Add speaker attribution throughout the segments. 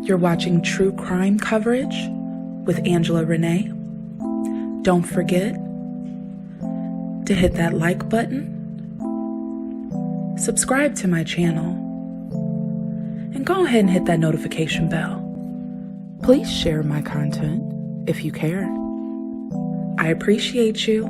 Speaker 1: You're watching True Crime Coverage with Angelo Renee. Don't forget to hit that like button, subscribe to my channel, and go ahead and hit that notification bell. Please share my content if you care. I appreciate you.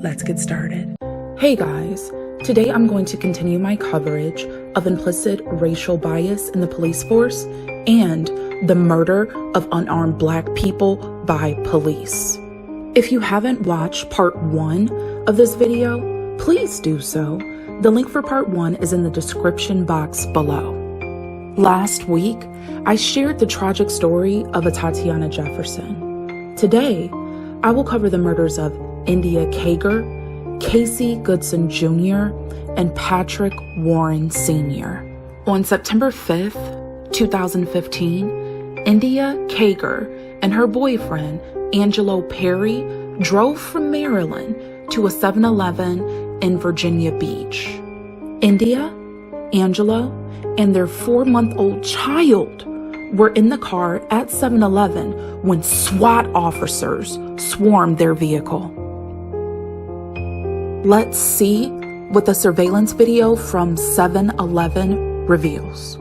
Speaker 1: Let's get started. Hey guys, today I'm going to continue my coverage of implicit racial bias in the police force and the murder of unarmed Black people by police. If you haven't watched part 1 of this video, please do so. The link for part 1 is in the description box below. Last week, I shared the tragic story of a Tatiana Jefferson. Today, I will cover the murders of India Kager, Casey Goodson Jr., and Patrick Warren Sr. On September 5th, 2015, India Kager and her boyfriend, Angelo Perry, drove from Maryland to a 7-Eleven in Virginia Beach. India, Angelo, and their 4-month-old child were in the car at 7-Eleven when SWAT officers swarmed their vehicle. Let's see what the surveillance video from 7-Eleven reveals.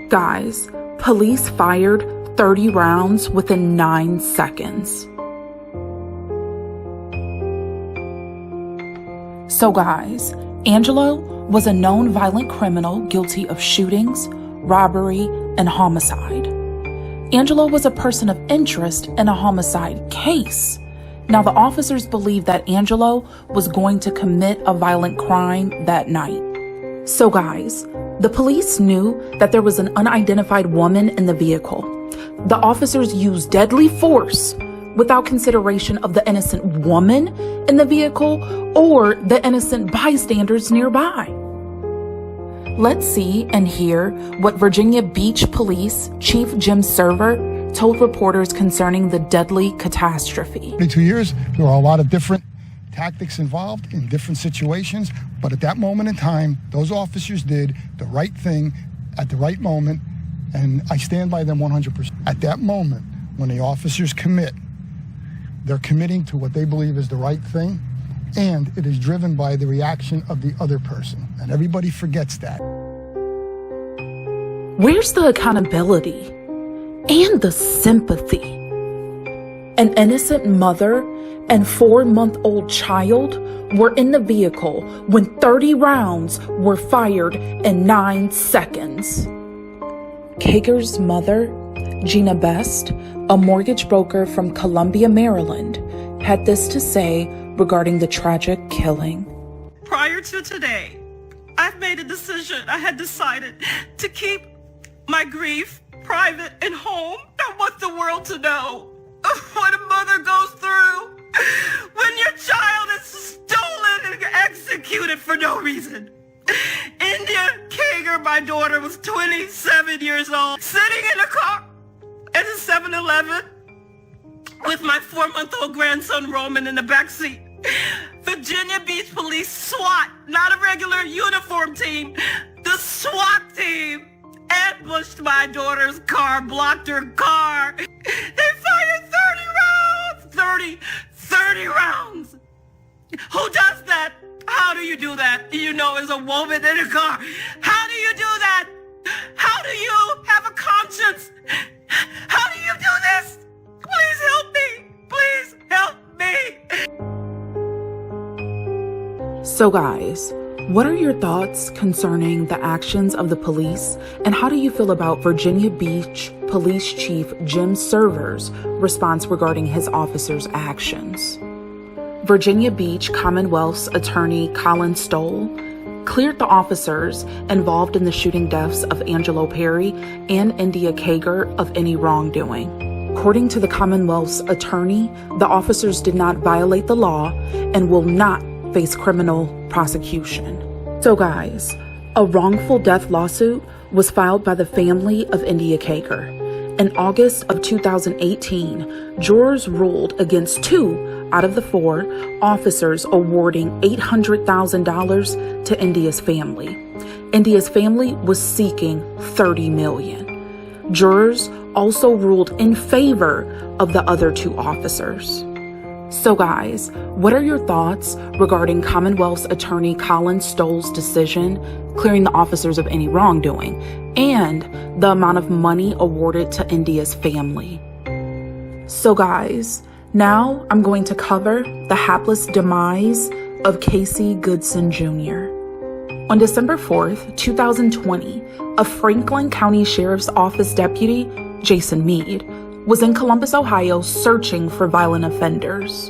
Speaker 1: Guys, police fired 30 rounds within 9 seconds. So guys, Angelo was a known violent criminal guilty of shootings, robbery, and homicide. Angelo was a person of interest in a homicide case. Now the officers believed that Angelo was going to commit a violent crime that night. So guys, the police knew that there was an unidentified woman in the vehicle. The officers used deadly force without consideration of the innocent woman in the vehicle or the innocent bystanders nearby. Let's see and hear what Virginia Beach Police Chief Jim Server told reporters concerning the deadly catastrophe.
Speaker 2: 22 years, there were a lot of different tactics involved in different situations, but at that moment in time, those officers did the right thing at the right moment, and I stand by them 100%. At that moment, when the officers commit, they're committing to what they believe is the right thing, and it is driven by the reaction of the other person, and everybody forgets that.
Speaker 1: Where's the accountability and the sympathy? An innocent mother and 4-month-old child were in the vehicle when 30 rounds were fired in 9 seconds. Kager's mother, Gina Best, a mortgage broker from Columbia, Maryland, had this to say regarding the tragic killing.
Speaker 3: Prior to today, I've made a decision. I had decided to keep my grief private and home. I want the world to know what a mother goes through when your child is stolen and executed for no reason. India Kager, my daughter, was 27 years old, sitting in a car at a 7-Eleven with my 4-month-old grandson Roman in the back seat. Virginia Beach Police SWAT, not a regular uniform team, the SWAT team ambushed my daughter's car, blocked her car. They fired 30 rounds. Who does that? How do you do that? You know, as a woman in a car. How do you do that? How do you have a conscience? How do you do this? Please help me. Please help me.
Speaker 1: So guys, what are your thoughts concerning the actions of the police, and how do you feel about Virginia Beach Police Chief Jim Server's response regarding his officers' actions? Virginia Beach Commonwealth's attorney Colin Stoll cleared the officers involved in the shooting deaths of Angelo Perry and India Kager of any wrongdoing. According to the Commonwealth's attorney, the officers did not violate the law and will not face criminal prosecution. So guys, a wrongful death lawsuit was filed by the family of India Kager. In August of 2018, jurors ruled against 2 out of the 4 officers, awarding $800,000 to India's family. India's family was seeking $30 million. Jurors also ruled in favor of the other 2 officers. So guys, what are your thoughts regarding Commonwealth's attorney Colin Stoll's decision clearing the officers of any wrongdoing and the amount of money awarded to India's family? So guys, now I'm going to cover the hapless demise of Casey Goodson Jr. On December 4th, 2020, a Franklin County Sheriff's Office deputy, Jason Meade, was in Columbus, Ohio, searching for violent offenders.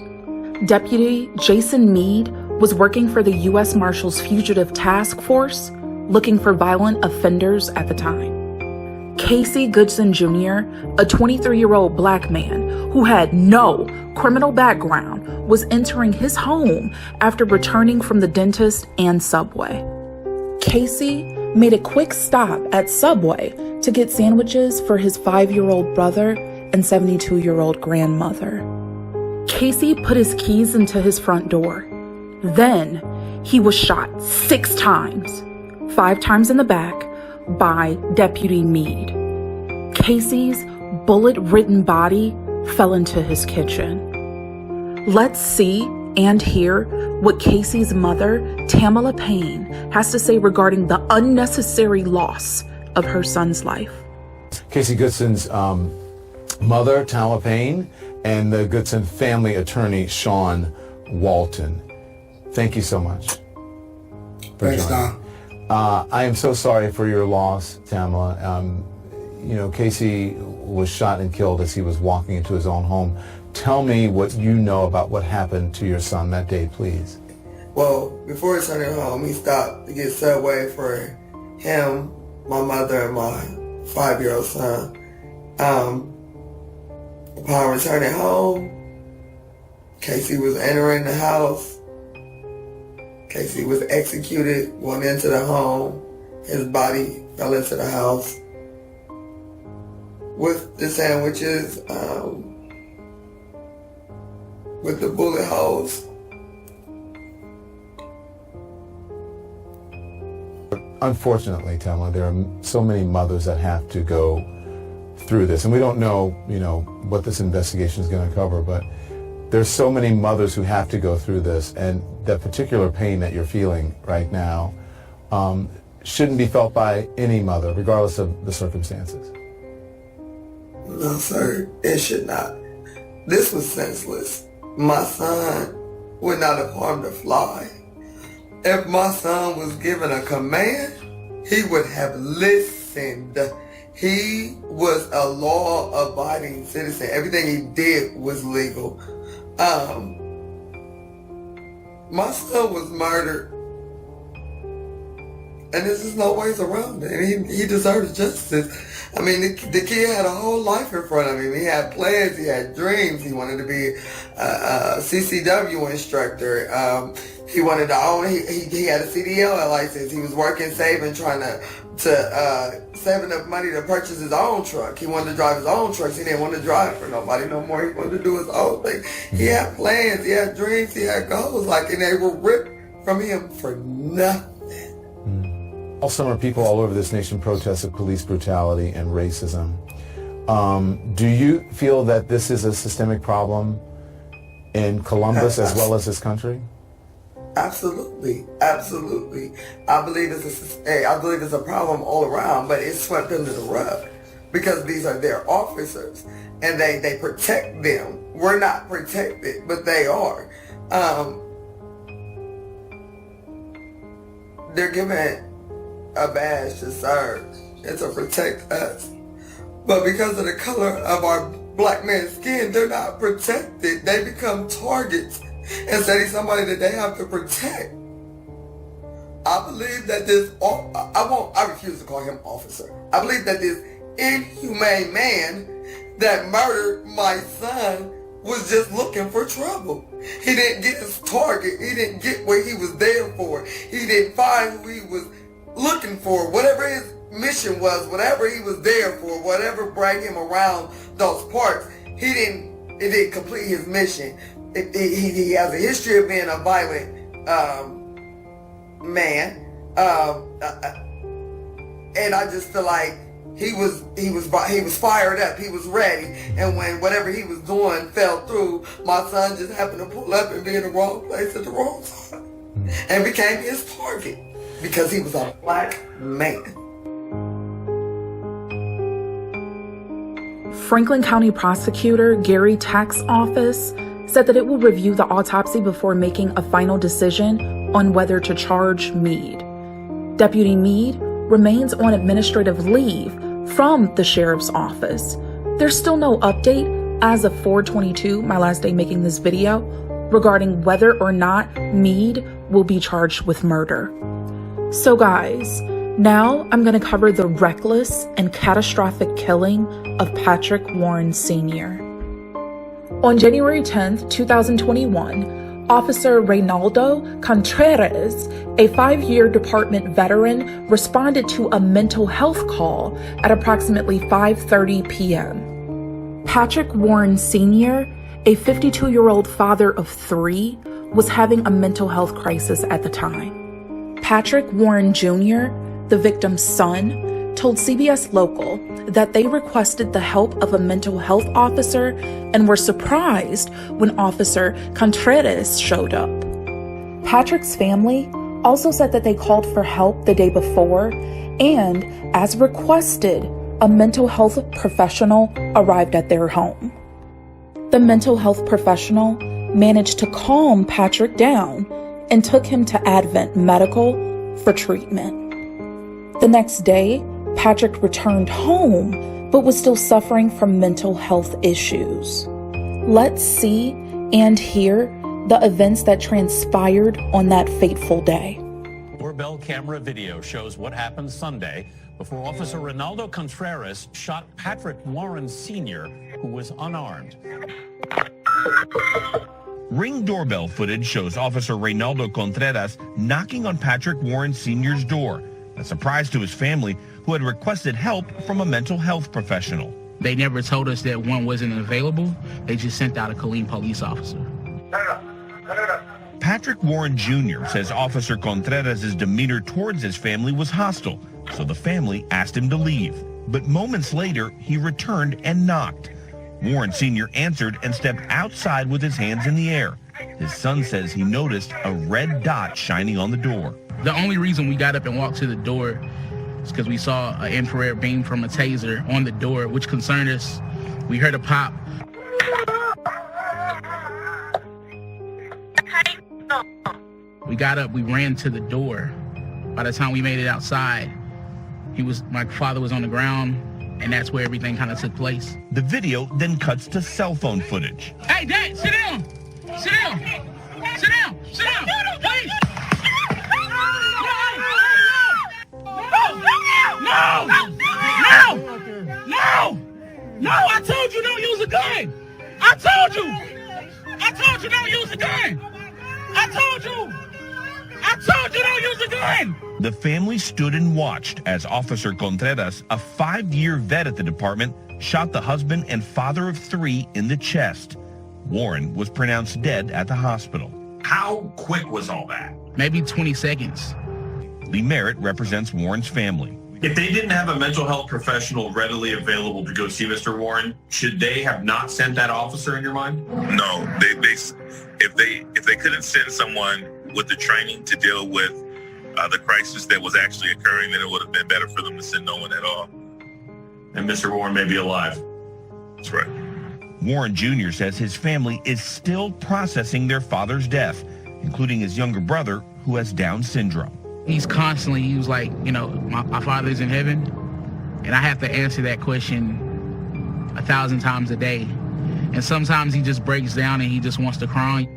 Speaker 1: Deputy Jason Meade was working for the U.S. Marshals Fugitive Task Force, looking for violent offenders at the time. Casey Goodson Jr., a 23-year-old black man who had no criminal background, was entering his home after returning from the dentist and Subway. Casey made a quick stop at Subway to get sandwiches for his 5-year-old brother and 72-year-old grandmother. Casey put his keys into his front door. Then he was shot 6 times, 5 times in the back, by Deputy Meade. Casey's bullet-ridden body fell into his kitchen. Let's see and hear what Casey's mother, Tamala Payne, has to say regarding the unnecessary loss of her son's life.
Speaker 4: Casey Goodson's mother, Tamala Payne, and the Goodson family attorney, Sean Walton. Thank you so much.
Speaker 5: Thanks, Don.
Speaker 4: I am so sorry for your loss, Tamala. Casey was shot and killed as he was walking into his own home. Tell me what you know about what happened to your son that day, please.
Speaker 5: Well, before he returned home, he stopped to get Subway for him, my mother, and my 5-year-old son. Upon returning home, Casey was entering the house. Casey was executed, went into the home. His body fell into the house with the sandwiches, with the bullet holes.
Speaker 4: Unfortunately, Tamala, there are so many mothers that have to go through this, and we don't know, what this investigation is going to cover, but there's so many mothers who have to go through this, and that particular pain that you're feeling right now shouldn't be felt by any mother, regardless of the circumstances.
Speaker 5: No, sir, it should not. This was senseless. My son would not have harmed a fly. If my son was given a command, he would have listened. He was a law-abiding citizen. Everything he did was legal. My son was murdered, and there's just no ways around it. And he deserves justice. I mean, the kid had a whole life in front of him. He had plans, he had dreams. He wanted to be a CCW instructor. He wanted to own, he had a CDL license. He was working, saving, trying to save enough money to purchase his own truck. He wanted to drive his own trucks. He didn't want to drive for nobody no more. He wanted to do his own thing. He had plans, he had dreams, he had goals, and they were ripped from him for nothing.
Speaker 4: All summer, people all over this nation protested police brutality and racism. Do you feel that this is a systemic problem in Columbus as well as this country?
Speaker 5: Absolutely, absolutely. I believe it's a problem all around, but it's swept under the rug because these are their officers and they protect them. We're not protected, but they are. They're given a badge to serve and to protect us, but because of the color of our black man's skin, they're not protected. They become targets instead of somebody that they have to protect. I believe that I refuse to call him officer. I believe that this inhumane man that murdered my son was just looking for trouble. He didn't get his target. He didn't get what he was there for. He didn't find who he was looking for. Whatever his mission was, whatever he was there for, whatever brought him around those parts, it didn't complete his mission. He has a history of being a violent man, and I just feel like he was fired up, he was ready, and when whatever he was doing fell through, my son just happened to pull up and be in the wrong place at the wrong time, and became his target because he was a black man.
Speaker 1: Franklin County Prosecutor Gary Tack's office said that it will review the autopsy before making a final decision on whether to charge Meade. Deputy Meade remains on administrative leave from the sheriff's office. There's still no update as of 4/22, my last day making this video, regarding whether or not Meade will be charged with murder. So guys, now I'm going to cover the reckless and catastrophic killing of Patrick Warren Sr. On January 10th, 2021, Officer Reynaldo Contreras, a 5-year department veteran, responded to a mental health call at approximately 5:30 p.m. Patrick Warren Sr., a 52-year-old father of 3, was having a mental health crisis at the time. Patrick Warren Jr., the victim's son, told CBS Local that they requested the help of a mental health officer and were surprised when Officer Contreras showed up. Patrick's family also said that they called for help the day before, and, as requested, a mental health professional arrived at their home. The mental health professional managed to calm Patrick down and took him to Advent Medical for treatment. The next day, Patrick returned home, but was still suffering from mental health issues. Let's see and hear the events that transpired on that fateful day.
Speaker 6: Doorbell camera video shows what happened Sunday before Officer Reynaldo Contreras shot Patrick Warren Sr., who was unarmed.
Speaker 7: Ring doorbell footage shows Officer Reynaldo Contreras knocking on Patrick Warren Sr.'s door, a surprise to his family, who had requested help from a mental health professional.
Speaker 8: They never told us that one wasn't available. They just sent out a Killeen police officer.
Speaker 7: Patrick Warren Jr. says Officer Contreras' demeanor towards his family was hostile, so the family asked him to leave. But moments later, he returned and knocked. Warren Sr. answered and stepped outside with his hands in the air. His son says he noticed a red dot shining on the door.
Speaker 8: The only reason we got up and walked to the door is because we saw an infrared beam from a taser on the door, which concerned us. We heard a pop. We got up, we ran to the door. By the time we made it outside, my father was on the ground, and that's where everything kind of took place.
Speaker 7: The video then cuts to cell phone footage.
Speaker 8: Hey, Dad, sit down! Sit down! Sit down! Sit down! Please! No! I told you don't use a gun! I told you don't use a gun! I told you don't use a gun!
Speaker 7: The family stood and watched as Officer Contreras, a 5-year vet at the department, shot the husband and father of 3 in the chest. Warren was pronounced dead at the hospital.
Speaker 9: How quick was all that?
Speaker 8: Maybe 20 seconds.
Speaker 7: Lee Merritt represents Warren's family.
Speaker 9: If they didn't have a mental health professional readily available to go see Mr. Warren, should they have not sent that officer in your mind?
Speaker 10: No, if they couldn't send someone with the training to deal with the crisis that was actually occurring, then it would have been better for them to send no one at all.
Speaker 9: And Mr. Warren may be alive.
Speaker 10: That's right.
Speaker 7: Warren Jr. says his family is still processing their father's death, including his younger brother, who has Down syndrome.
Speaker 8: He was like, my father's in heaven, and I have to answer that question 1,000 times a day. And sometimes he just breaks down and he just wants to cry.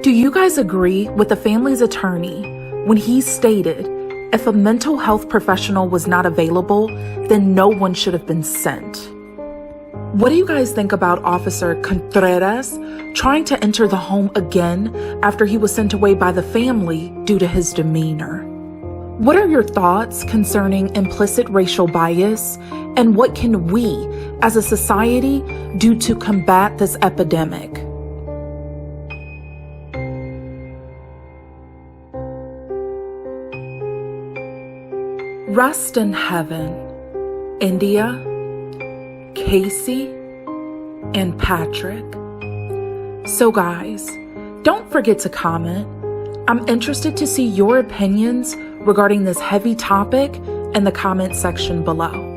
Speaker 1: Do you guys agree with the family's attorney when he stated if a mental health professional was not available, then no one should have been sent? What do you guys think about Officer Contreras trying to enter the home again after he was sent away by the family due to his demeanor? What are your thoughts concerning implicit racial bias, and what can we as a society do to combat this epidemic? Rest in heaven, India, Casey, and Patrick. So guys, don't forget to comment. I'm interested to see your opinions regarding this heavy topic in the comment section below.